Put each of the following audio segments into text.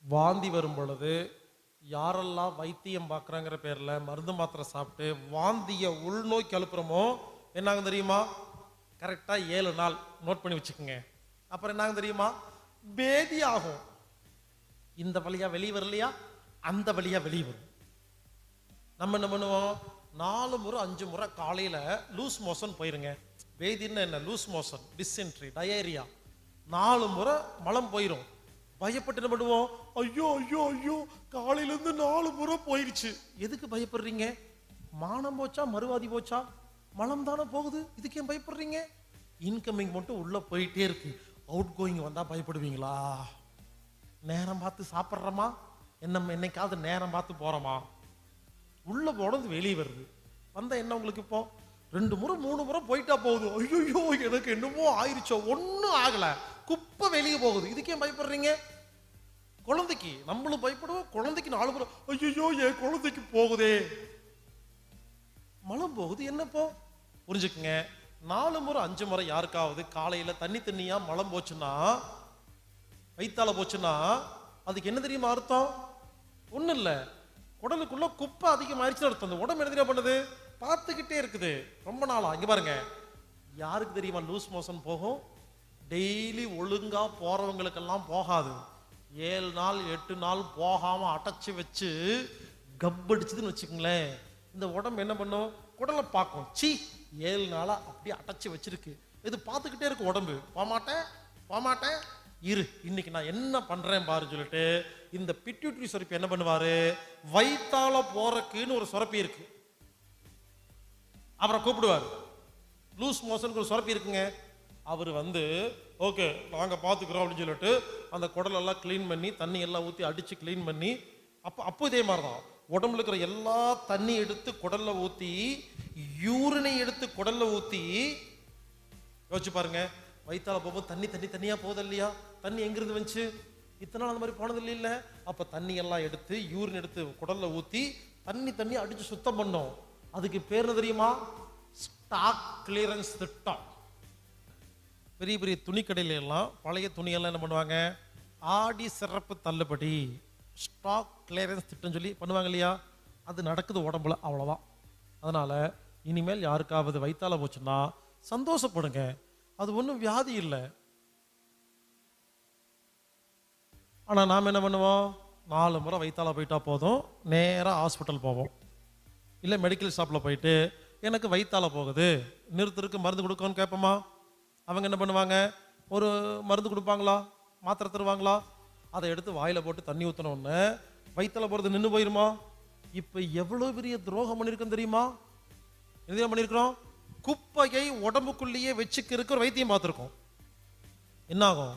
வாந்தி வரும் பொழுது யாரெல்லாம் வைத்தியம் பார்க்குறாங்கிற பேரில் மருந்து மாத்திரை சாப்பிட்டு வாந்தியை உள்நோக்கி அழுப்புறோமோ என்னாகும் தெரியுமா? கரெக்டாக 7 நாள் நோட் பண்ணி வச்சுக்கோங்க. அப்புறம் என்னாகும் தெரியுமா? பேதி ஆகும். இந்த வழியாக வெளியே வரலையா, அந்த வழியாக வெளியே வரும். நம்ம என்ன பண்ணுவோம்? 4 முறை 5 முறை காலையில் லூஸ் மோஷன் போயிருங்க. பேதின்னு என்ன? Loose motion, dysentery, diarrhoea. 4 முறை மலம் போயிடும். பயப்பட்டு என்ன பண்ணுவோம்? ஐயோ ஐயோ ஐயோ, காலையிலேருந்து 4 முறை போயிடுச்சு. எதுக்கு பயப்படுறீங்க? மானம் போச்சா, மறுவாதி போச்சா? மலம் தானே போகுது, இதுக்கு ஏன் பயப்படுறீங்க? இன்கமிங் மட்டும் உள்ள போயிட்டே இருக்கு. அவுட் கோயிங் வந்தா பயப்படுவீங்களா? நேரம் பார்த்து சாப்பிட்றோமா? என்னைக்காவது நேரம் பார்த்து போறோமா? உள்ள போனது வெளியே வருது. வந்தா என்ன உங்களுக்கு? இப்போ 2 முறை 3 முறை போயிட்டா போகுது. ஐயோ எனக்கு என்னமோ ஆயிடுச்சோ. ஒன்றும் ஆகல, குப்பை வெளியே போகுது. இதுக்கு ஏன் பயப்படுறீங்க? குழந்தைக்கு நம்மளும் பயப்படுவோம். குழந்தைக்கு 4 முறை ஐயோ என் குழந்தைக்கு போகுதே, மலம் போகுது. என்னப்போ புரிஞ்சுக்குங்க. 4 முறை 5 முறை யாருக்காவது காலையில தண்ணியா மலம் போச்சுன்னா, வயித்தால போச்சுன்னா, அதுக்கு என்ன தெரியுமா அர்த்தம்? ஒன்றும் இல்லை, குடலுக்குள்ள குப்பை அதிகமாயிருச்சுன்னு அர்த்தம். அந்த உடம்பு என்ன தெரியுமா பண்ணுது? பார்த்துக்கிட்டே இருக்குது ரொம்ப நாளா. இங்க பாருங்க, யாருக்கு தெரியுமா லூஸ் மோஷன் போகும்? டெய்லி ஒழுங்கா போறவங்களுக்கெல்லாம் போகாது. 7 நாள் 8 நாள் போகாம அடைச்சி வச்சு கப்படிச்சுதுன்னு வச்சுக்கோங்களேன், இந்த உடம்பு என்ன பண்ணும்? குடலை பார்க்கும். 7 நாளா அப்படியே அடைச்சி வச்சிருக்கு. இது பார்த்துக்கிட்டே இருக்கு உடம்பு. போமாட்டேன் இரு, இன்னைக்கு நான் என்ன பண்றேன் பாருன்னு சொல்லிட்டு இந்த பிட்யூட்டரி சுரப்பி என்ன பண்ணுவாரு? வயித்தால போறக்குன்னு ஒரு சுரப்பி இருக்கு, அவரை கூப்பிடுவார். லூஸ் மோஷனுக்கு ஒரு சுரப்பி இருக்குங்க. அவர் வந்து ஓகே நாங்கள் பார்த்துக்குறோம் அப்படின்னு சொல்லிட்டு அந்த குடலெல்லாம் க்ளீன் பண்ணி தண்ணி எல்லாம் ஊற்றி அடித்து க்ளீன் பண்ணி, அப்போ இதே மாதிரி தான் உடம்புல இருக்கிற எல்லா தண்ணி எடுத்து குடல்ல ஊற்றி, யூரினை எடுத்து குடல்ல ஊற்றி, யோசிச்சு பாருங்க. வயிற்றால போகும்போது தண்ணியாக போகுது இல்லையா? தண்ணி எங்கிருந்து வந்துச்சு? இத்தனை நாள் அந்த மாதிரி போனது இல்லை. அப்போ தண்ணி எல்லாம் எடுத்து யூரின் எடுத்து குடல்ல ஊற்றி தண்ணி அடித்து சுத்தம் பண்ணோம். அதுக்கு பேர் தெரியுமா? ஸ்டாக் கிளியரன்ஸ் திட்டம். பெரிய பெரிய துணிக்கடையில எல்லாம் பழைய துணியெல்லாம் என்ன பண்ணுவாங்க? ஆடி சிறப்பு தள்ளுபடி, ஸ்டாக் கிளியரன்ஸ் திட்டம் சொல்லி பண்ணுவாங்க இல்லையா? அது நடக்குது உடம்புல, அவ்வளோதான். அதனால இனிமேல் யாருக்காவது வயித்தால போச்சுன்னா சந்தோஷப்படுங்க, அது ஒன்றும் வியாதி இல்லை. ஆனால் நாம் என்ன பண்ணுவோம்? 4 முறை வயித்தால போயிட்டா போதும், நேராக ஹாஸ்பிட்டல் போவோம். இல்லை மெடிக்கல் ஷாப்பில் போயிட்டு எனக்கு வயித்தால போகுது, நிறுத்துறதுக்கு மருந்து கொடுக்கணும்னு கேட்போமா? அவங்க என்ன பண்ணுவாங்க? ஒரு மருந்து கொடுப்பாங்களா, மாத்திரை தருவாங்களா? அதை எடுத்து வாயில் போட்டு தண்ணி ஊற்றினோன்னு வயித்தால போகிறது நின்று போயிருமா? இப்போ எவ்வளோ பெரிய துரோகம் பண்ணியிருக்கோம் தெரியுமா? என்ன பண்ணியிருக்கிறோம்? குப்பையை உடம்புக்குள்ளேயே வச்சுக்கிறதுக்கு ஒரு வைத்தியம் பார்த்துருக்கோம். என்ன ஆகும்?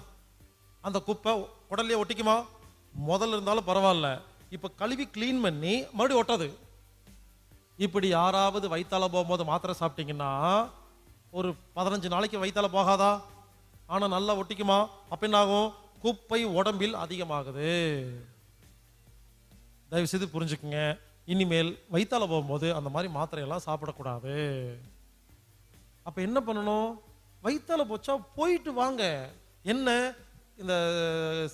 அந்த குப்பை உடல்லையே ஒட்டிக்குமா? முதல்ல இருந்தாலும் பரவாயில்ல, இப்போ கழுவி க்ளீன் பண்ணி மறுபடியும் ஒட்டாது. இப்படி யாராவது வயித்தால போகும்போது மாத்திரை சாப்பிட்டீங்கன்னா ஒரு 15 நாளைக்கு வயித்தால போகாதா? ஆனால் நல்லா ஒட்டிக்குமா? அப்போ என்ன ஆகும்? குப்பை உடம்பில் அதிகமாகுது. தயவு செய்து புரிஞ்சுக்குங்க, இனிமேல் வயித்தால போகும்போது அந்த மாதிரி மாத்திரையெல்லாம் சாப்பிடக்கூடாது. அப்போ என்ன பண்ணணும்? வயித்தால போச்சா போயிட்டு வாங்க. என்ன இந்த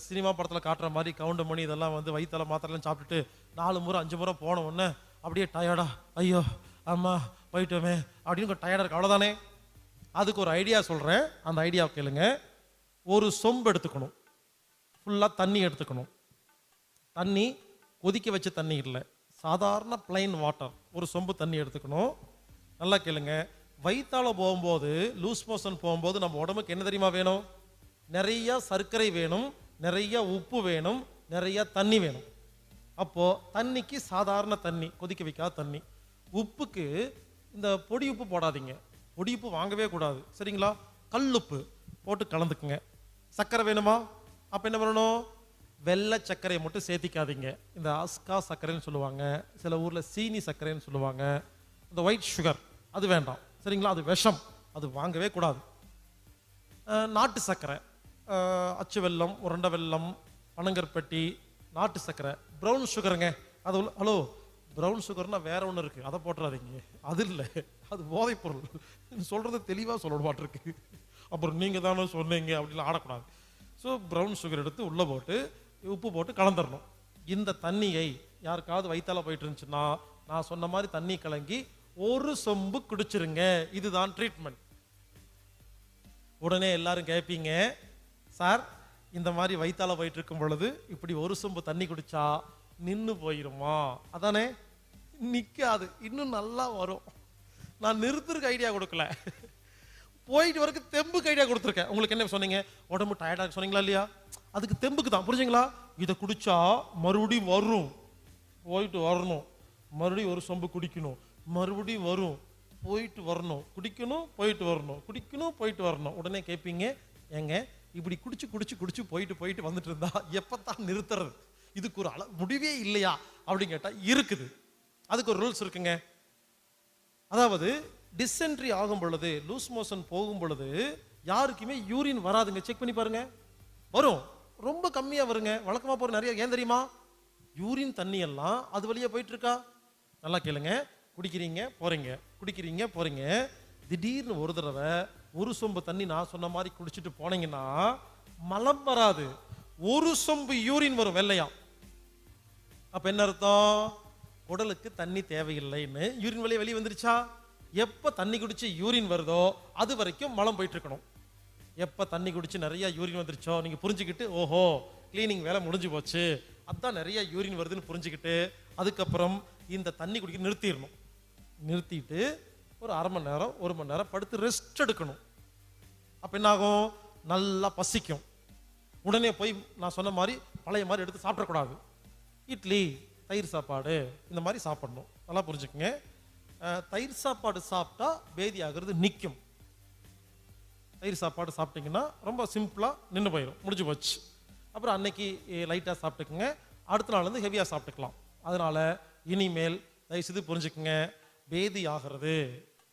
சினிமா படத்தில் காட்டுற மாதிரி கவுண்ட் மணி இதெல்லாம் வந்து வயித்தால மாத்திரைலாம் சாப்பிட்டுட்டு 4 முறை 5 முறை போன உடனே அப்படியே டயர்டா, ஐயோ அம்மா போயிட்டோமே அப்படின்னு டயர்டா இருக்கு, அவ்வளோதானே. அதுக்கு ஒரு ஐடியா சொல்கிறேன், அந்த ஐடியாவை கேளுங்க. ஒரு சொம்பு எடுத்துக்கணும், ஃபுல்லாக தண்ணி எடுத்துக்கணும். தண்ணி கொதிக்க வச்ச தண்ணி இல்லை, சாதாரண பிளைன் வாட்டர். ஒரு சொம்பு தண்ணி எடுத்துக்கணும். நல்லா கேளுங்க, வயிற்றால போகும்போது, லூஸ் மோஷன் போகும்போது நம்ம உடம்புக்கு என்ன தெரியுமா வேணும்? நிறைய சர்க்கரை வேணும், நிறைய உப்பு வேணும், நிறைய தண்ணி வேணும். அப்போது தண்ணிக்கு சாதாரண தண்ணி, கொதிக்க வைக்காத தண்ணி. உப்புக்கு இந்த பொடி உப்பு போடாதீங்க, பொடி உப்பு வாங்கவே கூடாது, சரிங்களா? கல்லுப்பு போட்டு கலந்துக்குங்க. சர்க்கரை வேணுமா? அப்போ என்ன பண்ணணும்? வெள்ளை சர்க்கரையை மட்டும் சேர்த்திக்காதீங்க. இந்த அஸ்கா சர்க்கரைன்னு சொல்லுவாங்க, சில ஊரில் சீனி சர்க்கரைன்னு சொல்லுவாங்க. இந்த ஒயிட் சுகர் அது வேண்டாம், சரிங்களா? அது விஷம், அது வாங்கவே கூடாது. நாட்டு சர்க்கரை, அச்சு வெல்லம், உருண்டை வெல்லம், பனங்கற்பட்டி, நாட்டு சர்க்கரை, ப்ரௌன் சுகருங்க. அது ஹலோ, ப்ரௌன் சுகர்னா வேற ஒன்று இருக்குது, அதை போட்டுறாதீங்க. அது இல்லை, அது போதைப் பொருள். சொல்கிறது தெளிவாக சொல்ல மாட்டிருக்கு, அப்புறம் நீங்கள் தானே சொன்னீங்க அப்படிலாம் ஆடக்கூடாது. ஸோ ப்ரௌன் சுகர் எடுத்து உள்ளே போட்டு உப்பு போட்டு கலந்துடணும். இந்த தண்ணியை யாருக்காவது வயிற்றால போயிட்டு இருந்துச்சுன்னா, நான் சொன்ன மாதிரி தண்ணி கலங்கி ஒரு சொம்பு குடிச்சிருங்க. இதுதான் ட்ரீட்மெண்ட். உடனே எல்லாரும் கேட்பீங்க, சார் இந்த மாதிரி வயிற்றால போயிட்டு இருக்கும் பொழுது இப்படி ஒரு சொம்பு தண்ணி குடிச்சா நின்று போயிருமா? அதானே, நிற்காது, இன்னும் நல்லா வரும். நான் நிறுத்துறதுக்கு ஐடியா கொடுக்கல, போயிட்டு வரைக்கும் தெம்புக்கு ஐடியா கொடுத்துருக்கேன். உங்களுக்கு என்ன சொன்னீங்க? உடம்பு டயர்டாக சொன்னீங்களா இல்லையா? அதுக்கு தெம்புக்கு தான், புரிஞ்சுங்களா? இதை குடிச்சா மறுபடியும் வரும், போயிட்டு வரணும், மறுபடியும் ஒரு சொம்பு குடிக்கணும், மறுபடியும் வரும், போயிட்டு வரணும், குடிக்கணும், போயிட்டு வரணும், குடிக்கணும், போயிட்டு வரணும். உடனே கேட்பீங்க, ஏங்க இப்படி குடிச்சு குடிச்சு குடிச்சு போயிட்டு போயிட்டு வந்துட்டு இருந்தா எப்பத்தான் நிறுத்துறது? இதுக்கு ஒரு முடிவே இல்லையா அப்படின்னு கேட்டா இருக்குது. அதுக்கு ஒரு ரூல்ஸ் இருக்குங்க. அதாவது டிசென்ட்ரி ஆகும் பொழுது, லூஸ் மோஷன் போகும் பொழுது யாருக்குமே யூரின் வராதுங்க. செக் பண்ணி பாருங்க, வரும், ரொம்ப கம்மியா வருங்க. வழக்கமா போற நிறைய, ஏன் தெரியுமா? யூரின் தண்ணி எல்லாம் அது வழியா போயிட்டு இருக்கா. நல்லா கேளுங்க, குடிக்கிறீங்க போறீங்க, குடிக்கிறீங்க போறீங்க, திடீர்னு ஒரு தடவை ஒரு சொம்பு தண்ணி நான் சொன்ன மாதிரி குடிச்சிட்டு போனீங்கன்னா மலம் வராது, ஒரு சொம்பு யூரின் வரும் வெள்ளையா. அப்ப என்ன அர்த்தம்? உடலுக்கு தண்ணி தேவையில்லைன்னு யூரின் வெளியே வந்துருச்சா? எப்ப தண்ணி குடிச்சு யூரின் வருதோ அது வரைக்கும் மலம் போயிட்டு இருக்கணும். எப்ப தண்ணி குடிச்சு நிறைய யூரின் வந்துருச்சோ நீங்க புரிஞ்சுக்கிட்டு, ஓஹோ கிளீனிங் வேலை முடிஞ்சு போச்சு, அதான் நிறைய யூரின் வருதுன்னு புரிஞ்சுக்கிட்டு அதுக்கப்புறம் இந்த தண்ணி குடிக்க நிறுத்திடணும். நிறுத்திட்டு ஒரு அரை மணி நேரம் 1 மணி நேரம் படுத்து ரெஸ்ட் எடுக்கணும். அப்ப என்ன ஆகும்? நல்லா பசிக்கும். உடனே போய் நான் சொன்ன மாதிரி பழைய மாதிரி எடுத்து சாப்பிடக்கூடாது. இட்லி, தயிர் சாப்பாடு இந்த மாதிரி சாப்பிடணும். நல்லா புரிஞ்சுக்குங்க. தயிர் சாப்பாடு சாப்பிட்டா பேதி ஆகிறது நிற்கும். தயிர் சாப்பாடு சாப்பிட்டீங்கன்னா ரொம்ப சிம்பிளாக நின்று போயிடும், முடிஞ்சு போச்சு. அப்புறம் அன்னைக்கு லைட்டாக சாப்பிட்டுக்குங்க, அடுத்த நாள் வந்து ஹெவியாக சாப்பிட்டுக்கலாம். அதனால் இனிமேல் தயவுசெய்து புரிஞ்சுக்குங்க, பேதி ஆகிறது,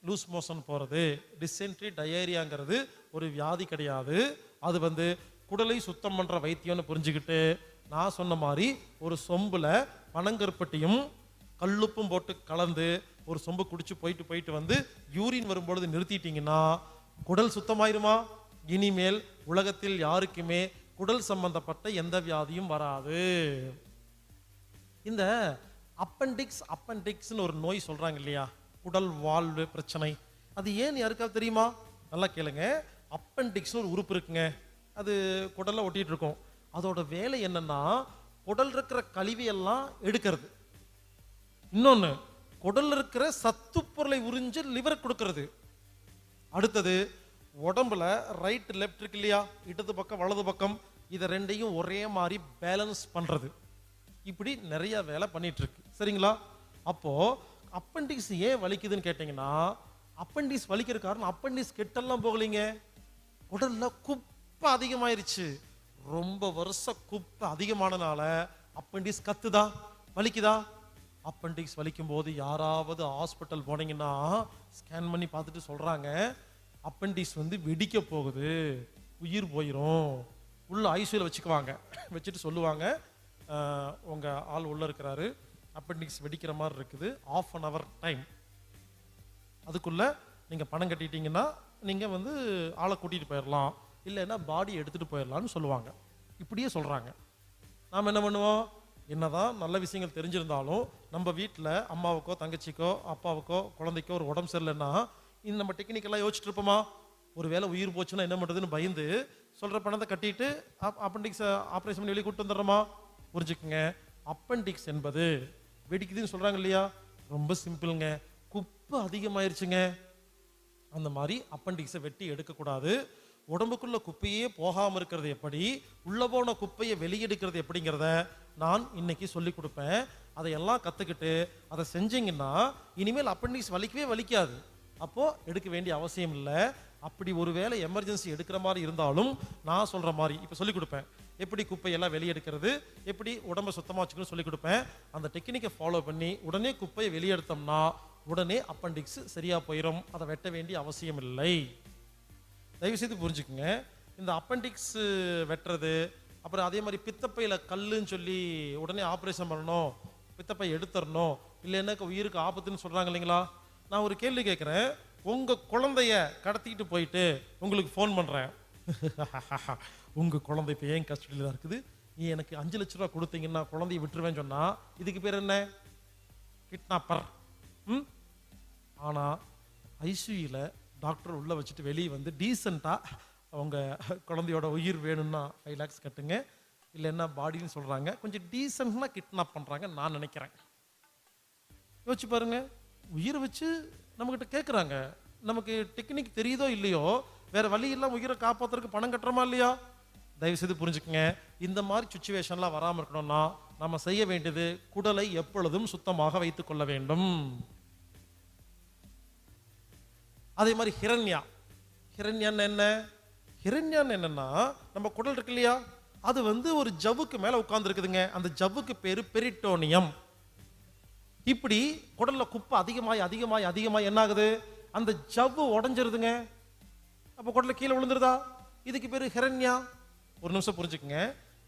லூஸ் மோஷன் போகிறது, டிசென்ட்ரி டயேரியாங்கிறது ஒரு வியாதி கிடையாது. அது வந்து குடலை சுத்தம் பண்ணுற வைத்தியம்னு புரிஞ்சுக்கிட்டு நான் சொன்ன மாதிரி ஒரு சொம்பில் பனங்கருப்பட்டியும் கல்லுப்பும் போட்டு கலந்து ஒரு சொம்பு குடிச்சு போயிட்டு போயிட்டு வந்து யூரின் வரும்பொழுது நிறுத்திட்டீங்கன்னா குடல் சுத்தமாயிருமா? இனிமேல் உலகத்தில் யாருக்குமே குடல் சம்பந்தப்பட்ட எந்த வியாதியும் வராது. இந்த அப்பெண்டிக்ஸ்னு ஒரு நோய் சொல்றாங்க இல்லையா, குடல் வாழ்வு பிரச்சனை, அது ஏன் யாருக்காவது தெரியுமா? நல்லா கேளுங்க. அப்பெண்டிக்ஸ்னு ஒரு உறுப்பு இருக்குங்க, அது குடல்ல ஒட்டிட்டு இருக்கும். அதோட வேலை என்னன்னா குடல் இருக்கிற கழிவையெல்லாம் எடுக்கிறது. இன்னொன்னு, குடல்ல இருக்கிற சத்து பொருளை உறிஞ்சு லிவர் கொடுக்கிறது. அடுத்தது, உடம்புல ரைட் லெஃப்ட் இருக்கு இல்லையா, இடது பக்கம் வலது பக்கம், இதை ரெண்டையும் ஒரே மாதிரி பேலன்ஸ் பண்றது. இப்படி நிறைய வேலை பண்ணிட்டு இருக்கு, சரிங்களா? அப்போ அப்பெண்டிக்ஸ் ஏன் வலிக்குதுன்னு கேட்டீங்கன்னா, அப்பெண்டிக்ஸ் வலிக்கிற காரணம் அப்பெண்டிக்ஸ் கெட்டெல்லாம் போகலைங்க, குடல்ல குப்பை அதிகமாயிருச்சு. ரொம்ப வருஷ குப்பை அதிகமானனால அப்பெண்டிக்ஸ் கத்துதா, வலிக்குதா? அப்பெண்டிக்ஸ் வலிக்கும் போது யாராவது ஹாஸ்பிட்டல் போனீங்கன்னா ஸ்கேன் பண்ணி பார்த்துட்டு சொல்றாங்க, அப்பெண்டிக்ஸ் வந்து வெடிக்க போகுது, உயிர் போயிடும். உள்ள ஐசியூல வச்சுக்குவாங்க, வச்சுட்டு சொல்லுவாங்க, உங்க ஆள் உள்ள இருக்கிறாரு, அப்பெண்டிக்ஸ் வெடிக்கிற மாதிரி இருக்குது, 1/2 hour டைம், அதுக்குள்ள நீங்க பணம் கட்டிட்டீங்கன்னா நீங்க வந்து ஆளை கூட்டிட்டு போயிடலாம், இல்லைன்னா பாடி எடுத்துட்டு போயிடலாம்னு சொல்லுவாங்க. இப்படியே சொல்றாங்க. நாம் என்ன பண்ணுவோம்? என்னதான் நல்ல விஷயங்கள் தெரிஞ்சிருந்தாலும் நம்ம வீட்டில் அம்மாவுக்கோ தங்கச்சிக்கோ அப்பாவுக்கோ குழந்தைக்கோ ஒரு உடம்பு சரியில்லைன்னா இந்த நம்ம டெக்னிக்கெல்லாம் யோசிச்சுட்டு இருப்போமா? ஒரு வேளை உயிர் போச்சுன்னா என்ன பண்ணுறதுன்னு பயந்து சொல்கிற பணத்தை கட்டிட்டு அப்பெண்டிக்ஸை ஆப்ரேஷன் பண்ணி வெளியே கூட்டு வந்துடுறோமா? புரிஞ்சுக்குங்க, அப்பெண்டிக்ஸ் என்பது வெடிக்குதுன்னு சொல்கிறாங்க இல்லையா, ரொம்ப சிம்பிளுங்க. குப்பை அதிகமாயிருச்சுங்க. அந்த மாதிரி அப்பெண்டிக்ஸை வெட்டி எடுக்கக்கூடாது. உடம்புக்குள்ள குப்பையே போகாமல் இருக்கிறது எப்படி, உள்ள போன குப்பையை வெளியெடுக்கிறது எப்படிங்கிறத நான் இன்னைக்கு சொல்லி கொடுப்பேன். அதையெல்லாம் கற்றுக்கிட்டு அதை செஞ்சீங்கன்னா இனிமேல் அப்பெண்டிக்ஸ் வலிக்கவே வலிக்காது. அப்போது எடுக்க வேண்டிய அவசியம் இல்லை. அப்படி ஒரு வேளை எமர்ஜென்சி எடுக்கிற மாதிரி இருந்தாலும் நான் சொல்கிற மாதிரி இப்போ சொல்லிக் கொடுப்பேன். எப்படி குப்பையெல்லாம் வெளியெடுக்கிறது, எப்படி உடம்பை சுத்தமாக வச்சுக்கணும்னு சொல்லிக் கொடுப்பேன். அந்த டெக்னிக்கை ஃபாலோ பண்ணி உடனே குப்பையை வெளியெடுத்தோம்னா உடனே அப்பெண்டிக்ஸ் சரியாக போயிடும். அதை வெட்ட வேண்டிய அவசியம் இல்லை. தயவுசெய்து புரிஞ்சுக்குங்க. இந்த அப்பெண்டிக்ஸ் வெட்டுறது, அப்புறம் அதே மாதிரி பித்தப்பையில் கல்லுன்னு சொல்லி உடனே ஆப்ரேஷன் பண்ணணும், பித்தப்பை எடுத்துடணும், இல்லைன்னா உயிருக்கு ஆபத்துன்னு சொல்கிறாங்க இல்லைங்களா. நான் ஒரு கேள்வி கேட்குறேன். உங்கள் குழந்தைய கடத்திக்கிட்டு போயிட்டு உங்களுக்கு ஃபோன் பண்ணுறேன், உங்கள் குழந்தை இப்போ ஏன் கஸ்டடியில் தான் இருக்குது, நீ எனக்கு 5 லட்ச ரூபா கொடுத்தீங்கன்னா குழந்தைய விட்டுருவேன்னு சொன்னால் இதுக்கு பேர் என்ன? கிட்னாப்பர். ஆனால் ஐசியூவில் டாக்டர் உள்ளே வச்சுட்டு வெளியே வந்து டீசெண்டாக அவங்க குழந்தையோட உயிர் வேணும்னா 5 lakhs கட்டுங்க, இல்லைன்னா பாடின்னு சொல்கிறாங்க, கொஞ்சம் டீசெண்டாக கிட்னாப் பண்ணுறாங்க நான் நினைக்கிறேன். யோசிச்சு பாருங்க. உயிரை வச்சு நம்மக்கிட்ட கேட்குறாங்க. நமக்கு டெக்னிக் தெரியுதோ இல்லையோ வேற வழி இல்லாமல் உயிரை காப்பாற்றுறதுக்கு பணம் கட்டுறோமா இல்லையா? தயவுசெய்து புரிஞ்சுக்குங்க. இந்த மாதிரி சுச்சுவேஷன்லாம் வராமல் இருக்கணும்னா நம்ம செய்ய வேண்டியது குடலை எப்பொழுதும் சுத்தமாக வைத்துக் கொள்ள வேண்டும். அதே மாதிரி ஹிரண்யான்னு என்ன? ஹிரண்யான்னு என்னன்னா நம்ம குடல் இருக்கு இல்லையா, அது வந்து ஒரு ஜவ்வுக்கு மேலே உட்கார்ந்துருக்குதுங்க. அந்த ஜவ்வுக்கு பேரு பெரிட்டோனியம். இப்படி குடல்ல குப்பை அதிகமாய் என்ன ஆகுது? அந்த ஜவ்வு உடஞ்சிருதுங்க. அப்போ குடல்ல கீழே விழுந்துருதா? இதுக்கு பேரு ஹிரண்யா. ஒரு நிமிஷம் புரிஞ்சுக்குங்க.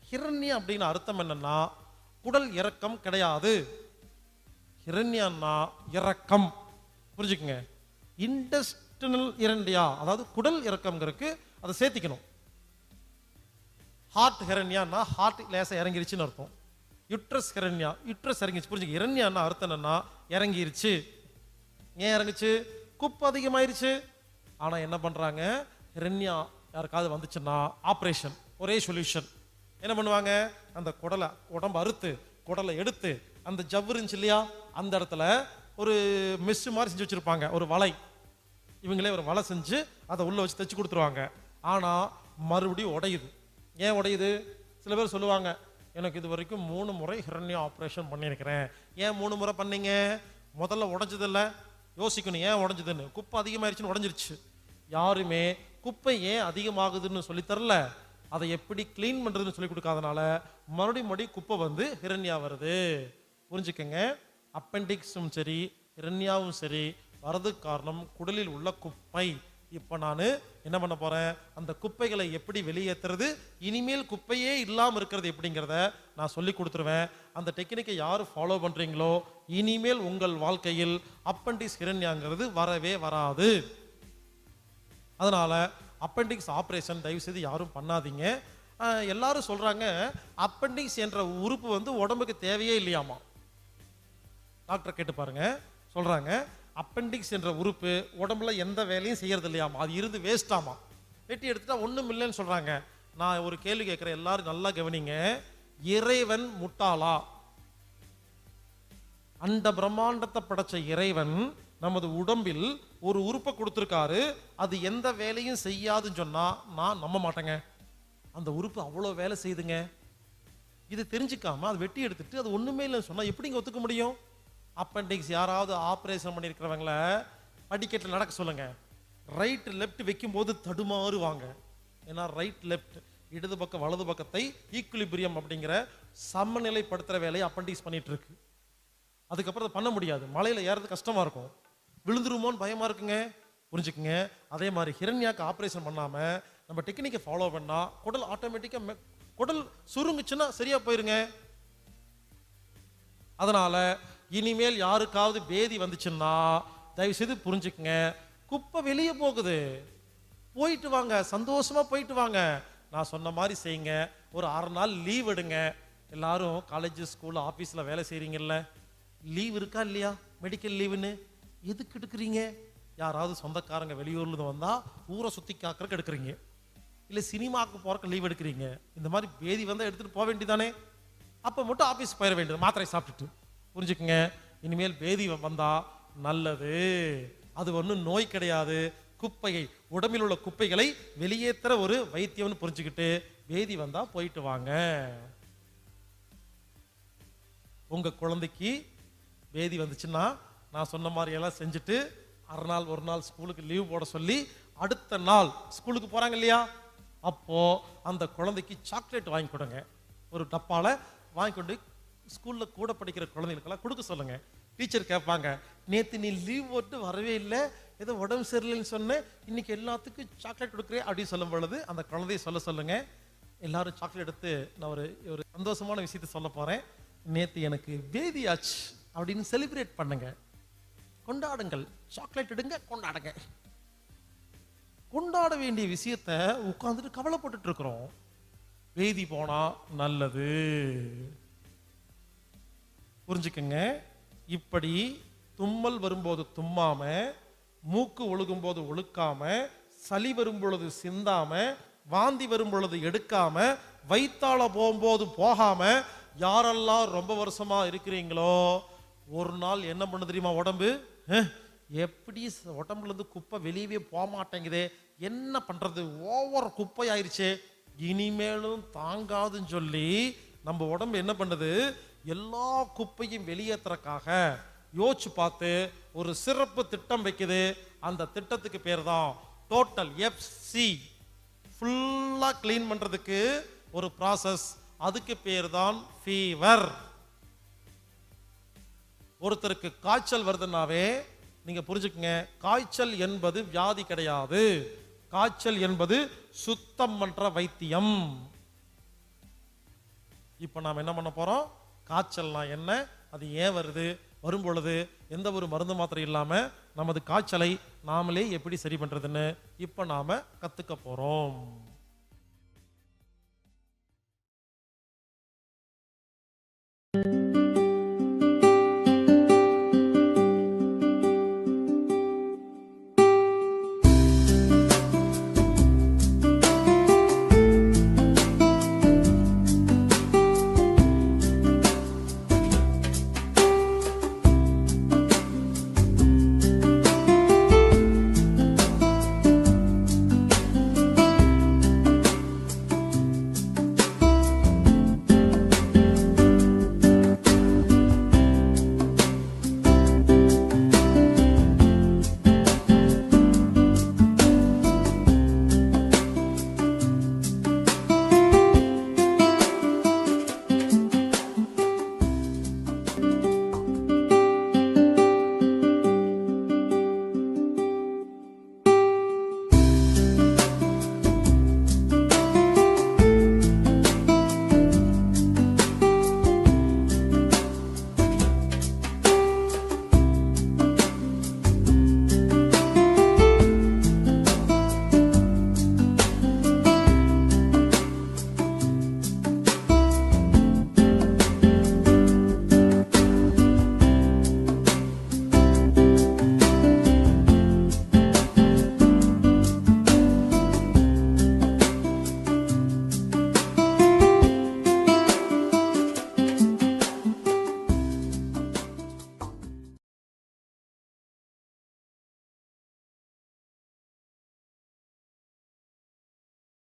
ஹிரண்யா அப்படின்னு அர்த்தம் என்னன்னா குடல் இறக்கம் கிடையாது. ஹிரண்யான்னா இறக்கம். புரிஞ்சுக்குங்க. இன்டெஸ்டினல் இரண்டியா, அதாவது குடல் இறக்கம்ங்கிறதுக்கு அதை சேர்த்திக்கணும். ஹார்ட் ஹிரண்யான்னா ஹார்ட் லேசா இறங்கிருச்சுன்னு அர்த்தம். யுட்ரஸ் ஹிரண்யா, யுட்ரஸ் இறங்கிச்சு. புரிஞ்சுக்க, இரண்யான்னா அர்த்தம் என்னன்னா இறங்கிருச்சு. ஏன் இறங்குச்சு? குப்பை அதிகமாயிருச்சு. ஆனால் என்ன பண்ணுறாங்க, ஹிரண்யா யாருக்காவது வந்துச்சுன்னா ஆப்ரேஷன், ஒரே சொல்யூஷன். என்ன பண்ணுவாங்க, அந்த உடம்பு அறுத்து குடலை எடுத்து அந்த ஜவ்வு இருந்துச்சு இல்லையா, அந்த இடத்துல ஒரு மெஸ் மாதிரி செஞ்சு வச்சுருப்பாங்க, ஒரு வலை. இவங்களே ஒரு வலை செஞ்சு அதை உள்ளே வச்சு தைச்சு கொடுத்துருவாங்க. ஆனால் மறுபடியும் உடையுது. ஏன் உடையுது? சில பேர் சொல்லுவாங்க, எனக்கு இது வரைக்கும் 3 முறை ஹிரண்யா ஆப்ரேஷன் பண்ணியிருக்கிறேன். ஏன் 3 முறை பண்ணீங்க? முதல்ல உடஞ்சதில்ல, யோசிக்கணும் ஏன் உடஞ்சதுன்னு. குப்பை அதிகமாயிருச்சுன்னு உடஞ்சிருச்சு. யாருமே குப்பை ஏன் அதிகமாகுதுன்னு சொல்லித்தரல, அதை எப்படி கிளீன் பண்ணுறதுன்னு சொல்லி கொடுக்காதனால மறுபடியும் குப்பை வந்து ஹிரண்யா வருது. புரிஞ்சுக்கங்க, அப்பெண்டிக்ஸும் சரி ஹிரண்யாவும் சரி வரதுக்கு காரணம் குடலில் உள்ள குப்பை. இப்போ நான் என்ன பண்ண போகிறேன், அந்த குப்பைகளை எப்படி வெளியேற்றுறது, இனிமேல் குப்பையே இல்லாமல் இருக்கிறது எப்படிங்கிறத நான் சொல்லி கொடுத்துருவேன். அந்த டெக்னிக்கை யார் ஃபாலோ பண்ணுறீங்களோ இனிமேல் உங்கள் வாழ்க்கையில் அப்பெண்டிக்ஸ் ஹிரண்யாங்கிறது வரவே வராது. அதனால் அப்பெண்டிக்ஸ் ஆப்ரேஷன் தயவுசெய்து யாரும் பண்ணாதீங்க. எல்லாரும் சொல்கிறாங்க அப்பெண்டிக்ஸ் என்ற உறுப்பு வந்து உடம்புக்கு தேவையே இல்லையாமா. டாக்டர் கேட்டு பாருங்க, சொல்கிறாங்க அப்பெண்டிக்ஸ் என்ற உறுப்பு உடம்புல எந்த வேலையும் செய்யறது இல்லையாமா, அது இருந்து வேஸ்டாமா, வெட்டி எடுத்துட்டா ஒன்றும் இல்லைன்னு சொல்கிறாங்க. நான் ஒரு கேள்வி கேட்குறேன், எல்லாரும் நல்லா கவனிங்க. இறைவன் முட்டாளா? அந்த பிரம்மாண்டத்தை படைச்ச இறைவன் நமது உடம்பில் ஒரு உறுப்பை கொடுத்துருக்காரு, அது எந்த வேலையும் செய்யாதுன்னு சொன்னால் நான் நம்ப மாட்டேங்க. அந்த உறுப்பு அவ்வளோ வேலை செய்யுதுங்க. இது தெரிஞ்சுக்காம அது வெட்டி எடுத்துட்டு அது ஒன்றுமே இல்லைன்னு சொன்னால் எப்படிங்க ஒத்துக்க முடியும்? அப்பெண்டிக்ஸ் யாராவது ஆப்ரேஷன் பண்ணியிருக்கிறவங்கள படிக்கட்டில் நடக்க சொல்லுங்க. ரைட் லெஃப்ட் வைக்கும்போது தடுமாறுவாங்க. ஏன்னா ரைட் லெஃப்ட், இடது பக்கம் வலது பக்கத்தை ஈக்குலிபிரியம் அப்படிங்கிற சமநிலைப்படுத்துகிற வேலையை அப்பெண்டிக்ஸ் பண்ணிட்டு இருக்கு. அதுக்கப்புறம் அதை பண்ண முடியாது. மலையில் ஏறது கஷ்டமாக இருக்கும், விழுந்துருமோன்னு பயமாக இருக்குங்க. புரிஞ்சுக்குங்க. அதே மாதிரி ஹிரண்யாக்கு ஆப்ரேஷன் பண்ணாமல் நம்ம டெக்னிக்கை ஃபாலோ பண்ணால் குடல் ஆட்டோமேட்டிக்காக குடல் சுருங்குச்சுன்னா சரியாக போயிருங்க. அதனால் இனிமேல் யாருக்காவது பேதி வந்துச்சுன்னா தயவுசெய்து புரிஞ்சுக்குங்க, குப்பை வெளியே போகுது, போயிட்டு வாங்க, சந்தோஷமாக போயிட்டு வாங்க. நான் சொன்ன மாதிரி செய்யுங்க. ஒரு 6 நாள் லீவ் எடுங்க, எல்லாரும் காலேஜ் ஸ்கூல் ஆஃபீஸில் வேலை செய்கிறீங்கல்ல, லீவ் இருக்கா இல்லையா? மெடிக்கல் லீவுன்னு எதுக்கு எடுக்கிறீங்க? யாராவது சொந்தக்காரங்க வெளியூர்லேருந்து வந்தால் ஊரை சுற்றி காக்கிறக்கு எடுக்கிறீங்க, இல்லை சினிமாவுக்கு போகிறக்கு லீவ் எடுக்கிறீங்க. இந்த மாதிரி பேதி வந்தால் எடுத்துகிட்டு போக வேண்டியதானே? அப்போ மட்டும் ஆஃபீஸ் போயிட வேண்டியது மாத்திரை சாப்பிட்டுட்டு. புரிஞ்சுக்குங்க, இனிமேல் பேதி வந்தால் நல்லது. அது ஒன்றும் நோய் கிடையாது, குப்பையை உடம்பில் உள்ள குப்பைகளை வெளியேற்றுற ஒரு வைத்தியம்னு புரிஞ்சுக்கிட்டு பேதி வந்தா போயிட்டு வாங்க. உங்க குழந்தைக்கு பேதி வந்துச்சுன்னா நான் சொன்ன மாதிரி எல்லாம் செஞ்சுட்டு அரை நாள் ஒரு நாள் ஸ்கூலுக்கு லீவ் போட சொல்லி அடுத்த நாள் ஸ்கூலுக்கு போறாங்க இல்லையா, அப்போ அந்த குழந்தைக்கு சாக்லேட் வாங்கி கொடுங்க. ஒரு டப்பால வாங்கி கொண்டு ஸ்கூல்ல கூட படிக்கிற குழந்தைகளுக்கெல்லாம் கொடுக்க சொல்லுங்க. டீச்சர் கேட்பாங்க, நேற்று நீ லீவ் போட்டு வரவே இல்லை, ஏதோ உடம்பு சரியில்லைன்னு சொன்னேன், இன்னைக்கு எல்லாத்துக்கும் சாக்லேட் கொடுக்குறேன் அப்படின்னு சொல்லும் பொழுது அந்த குழந்தைய சொல்லுங்க. எல்லாரும் சாக்லேட் எடுத்து நான் ஒரு சந்தோஷமான விஷயத்த சொல்ல போறேன். நேற்று எனக்கு பேதி ஆச்சு அப்படின்னு செலிப்ரேட் பண்ணுங்க, கொண்டாடுங்கள். சாக்லேட் எடுங்க, கொண்டாடுங்க. கொண்டாட வேண்டிய விஷயத்த உட்கார்ந்துட்டு கவலைப்பட்டுட்டு இருக்கிறோம். பேதி போனா நல்லது. புரிஞ்சுக்கங்க. இப்படி தும்மல் வரும்போது தும்மாம, மூக்கு ஒழுகும் போது ஒழுக்காம, சளி வரும் பொழுது சிந்தாம, வாந்தி வரும் பொழுது எடுக்காம, வயித்தால போகும்போது போகாம, யாரெல்லாம் ரொம்ப வருஷமா இருக்கிறீங்களோ ஒரு நாள் என்ன பண்ணு தெரியுமா? உடம்பு எப்படி உடம்புல இருந்து குப்பை வெளியவே போக மாட்டேங்குதே, என்ன பண்றது, ஓவர் குப்பை ஆயிடுச்சு, இனிமேலும் தாங்காதுன்னு சொல்லி நம்ம உடம்பு என்ன பண்ணுது? எல்லா குப்பையும் வெளியேற்றுறக்காக யோசிச்சு பார்த்து ஒரு சிறப்பு திட்டம் வைக்குது. அந்த திட்டத்துக்கு பேர் தான் டோட்டல் எஃப்சி. ஃபுல்லா கிளீன் பண்றதுக்கு ஒரு ப்ராசஸ், அதுக்கு பேர் தான் ஃபீவர். ஒருத்தருக்கு காய்ச்சல் வருதுன்னாவே நீங்க புரிஞ்சுக்கங்க, காய்ச்சல் என்பது வியாதி கிடையாது, காய்ச்சல் என்பது சுத்தம் பண்ற வைத்தியம். இப்ப நாம் என்ன பண்ண போறோம்? காய்ச்சல்னா என்ன, அது ஏன் வருது, வரும் பொழுது எந்த ஒரு மருந்து மாத்திரை இல்லாம நமது காய்ச்சலை நாமளே எப்படி சரி பண்றதுன்னு இப்ப நாம கத்துக்க போறோம்.